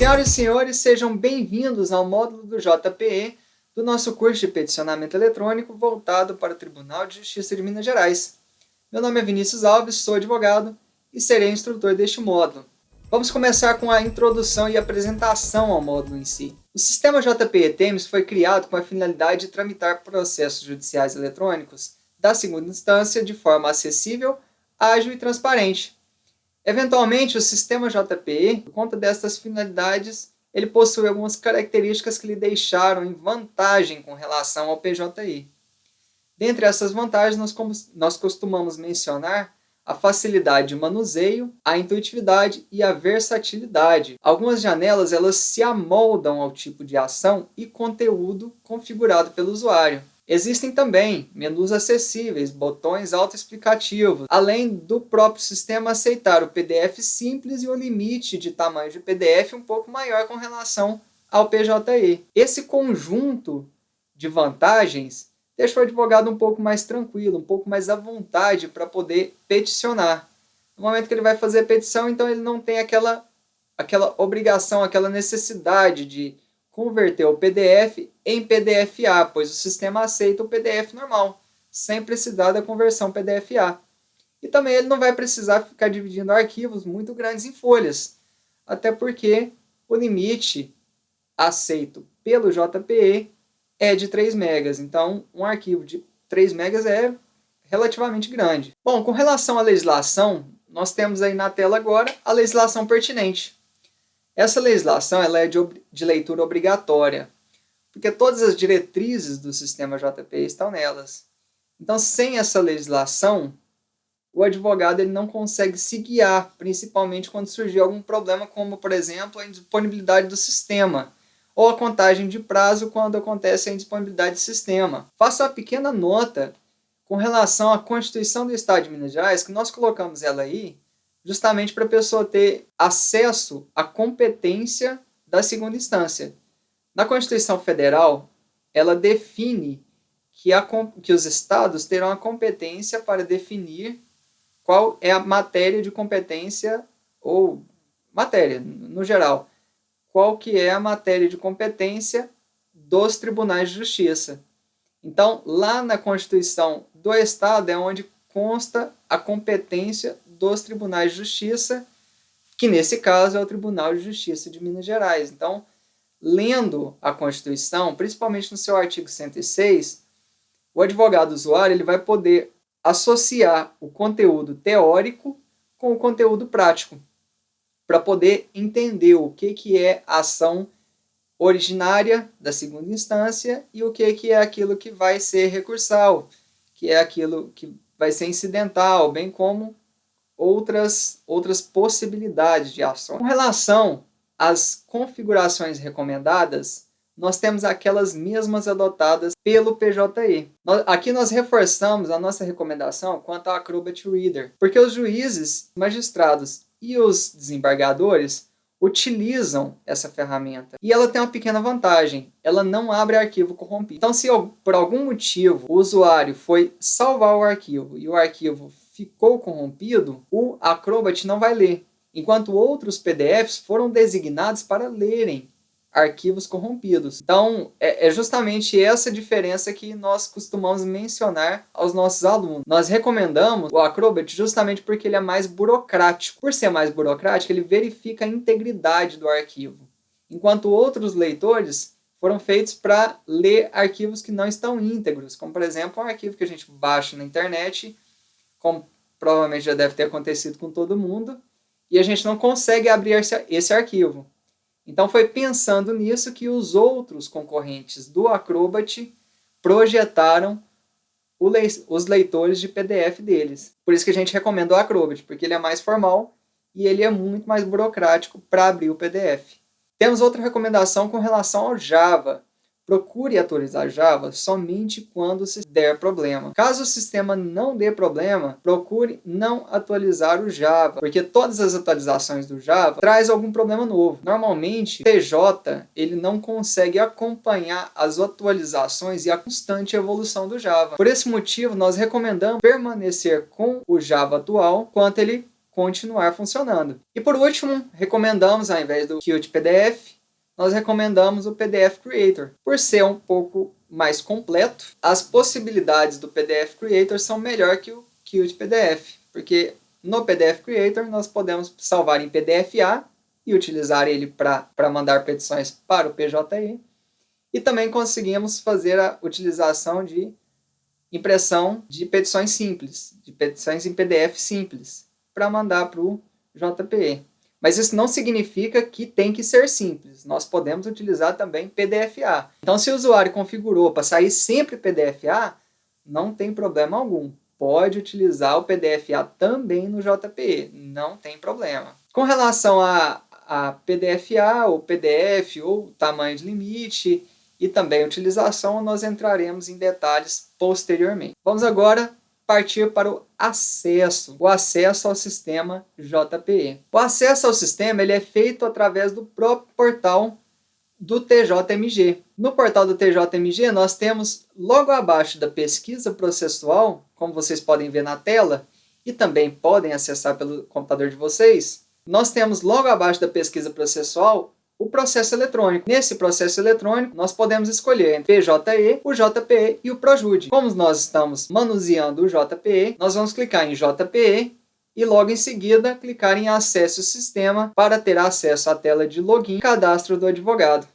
Senhoras e senhores, sejam bem-vindos ao módulo do JPE do nosso curso de peticionamento eletrônico voltado para o Tribunal de Justiça de Minas Gerais. Meu nome é Vinícius Alves, sou advogado e serei instrutor deste módulo. Vamos começar com a introdução e apresentação ao módulo em si. O sistema JPE TEMES foi criado com a finalidade de tramitar processos judiciais eletrônicos da segunda instância de forma acessível, ágil e transparente. Eventualmente, o sistema JPE, por conta destas finalidades, ele possui algumas características que lhe deixaram em vantagem com relação ao PJI. Dentre essas vantagens, nós costumamos mencionar a facilidade de manuseio, a intuitividade e a versatilidade. Algumas janelas elas se amoldam ao tipo de ação e conteúdo configurado pelo usuário. Existem também menus acessíveis, botões autoexplicativos, além do próprio sistema aceitar o PDF simples e o limite de tamanho de PDF um pouco maior com relação ao PJI. Esse conjunto de vantagens deixa o advogado um pouco mais tranquilo, um pouco mais à vontade para poder peticionar. No momento que ele vai fazer a petição, então ele não tem aquela obrigação, aquela necessidade de converter o PDF em PDF-A, pois o sistema aceita o PDF normal, sem precisar da conversão PDF-A. E também ele não vai precisar ficar dividindo arquivos muito grandes em folhas, até porque o limite aceito pelo JPE é de 3 megas, então um arquivo de 3 megas é relativamente grande. Bom, com relação à legislação, nós temos aí na tela agora a legislação pertinente. Essa legislação ela é de leitura obrigatória, porque todas as diretrizes do sistema JPE estão nelas. Então, sem essa legislação, o advogado ele não consegue se guiar, principalmente quando surgir algum problema, como, por exemplo, a indisponibilidade do sistema, ou a contagem de prazo quando acontece a indisponibilidade do sistema. Faço uma pequena nota com relação à Constituição do Estado de Minas Gerais, que nós colocamos ela aí, justamente para a pessoa ter acesso à competência da segunda instância. Na Constituição Federal, ela define que os estados terão a competência para definir qual é a matéria de competência, ou matéria, no geral, qual que é a matéria de competência dos tribunais de justiça. Então, lá na Constituição do Estado é onde consta a competência dos tribunais de justiça, que nesse caso é o Tribunal de Justiça de Minas Gerais. Então, lendo a Constituição, principalmente no seu artigo 106, o advogado usuário ele vai poder associar o conteúdo teórico com o conteúdo prático, para poder entender o que é a ação originária da segunda instância e o que é aquilo que vai ser recursal, que é aquilo que vai ser incidental, bem como outras possibilidades de ações. Com relação às configurações recomendadas, nós temos aquelas mesmas adotadas pelo PJI. Aqui nós reforçamos a nossa recomendação quanto ao Acrobat Reader, porque os juízes, magistrados e os desembargadores utilizam essa ferramenta. E ela tem uma pequena vantagem, ela não abre arquivo corrompido. Então, se por algum motivo o usuário foi salvar o arquivo e o arquivo ficou corrompido, o Acrobat não vai ler, enquanto outros PDFs foram designados para lerem arquivos corrompidos. Então, é justamente essa diferença que nós costumamos mencionar aos nossos alunos. Nós recomendamos o Acrobat justamente porque ele é mais burocrático. Por ser mais burocrático, ele verifica a integridade do arquivo, enquanto outros leitores foram feitos para ler arquivos que não estão íntegros, como, por exemplo, um arquivo que a gente baixa na internet, como provavelmente já deve ter acontecido com todo mundo, e a gente não consegue abrir esse arquivo. Então, foi pensando nisso que os outros concorrentes do Acrobat projetaram os leitores de PDF deles. Por isso que a gente recomenda o Acrobat, porque ele é mais formal e ele é muito mais burocrático para abrir o PDF. Temos outra recomendação com relação ao Java. Procure atualizar Java somente quando se der problema. Caso o sistema não dê problema, procure não atualizar o Java, porque todas as atualizações do Java traz algum problema novo. Normalmente, o TJ ele não consegue acompanhar as atualizações e a constante evolução do Java. Por esse motivo, nós recomendamos permanecer com o Java atual enquanto ele continuar funcionando. E por último, recomendamos, ao invés do Qt PDF, nós recomendamos o PDF Creator. Por ser um pouco mais completo, as possibilidades do PDF Creator são melhor que o Qt PDF, porque no PDF Creator nós podemos salvar em PDF-A e utilizar ele para mandar petições para o PJE, e também conseguimos fazer a utilização de impressão de petições simples, de petições em PDF simples, para mandar para o JPE. Mas isso não significa que tem que ser simples. Nós podemos utilizar também PDF-A. Então, se o usuário configurou para sair sempre PDF-A, não tem problema algum. Pode utilizar o PDF-A também no JPE, não tem problema. Com relação a PDF-A, ou PDF, ou tamanho de limite, e também utilização, nós entraremos em detalhes posteriormente. Vamos agora partir para o acesso ao sistema JPE. O acesso ao sistema ele é feito através do próprio portal do TJMG. No portal do TJMG, nós temos logo abaixo da pesquisa processual, como vocês podem ver na tela, e também podem acessar pelo computador de vocês, nós temos logo abaixo da pesquisa processual o processo eletrônico. Nesse processo eletrônico, nós podemos escolher entre o PJE, o JPE e o ProJude. Como nós estamos manuseando o JPE, nós vamos clicar em JPE e logo em seguida clicar em Acesse o Sistema para ter acesso à tela de login e cadastro do advogado.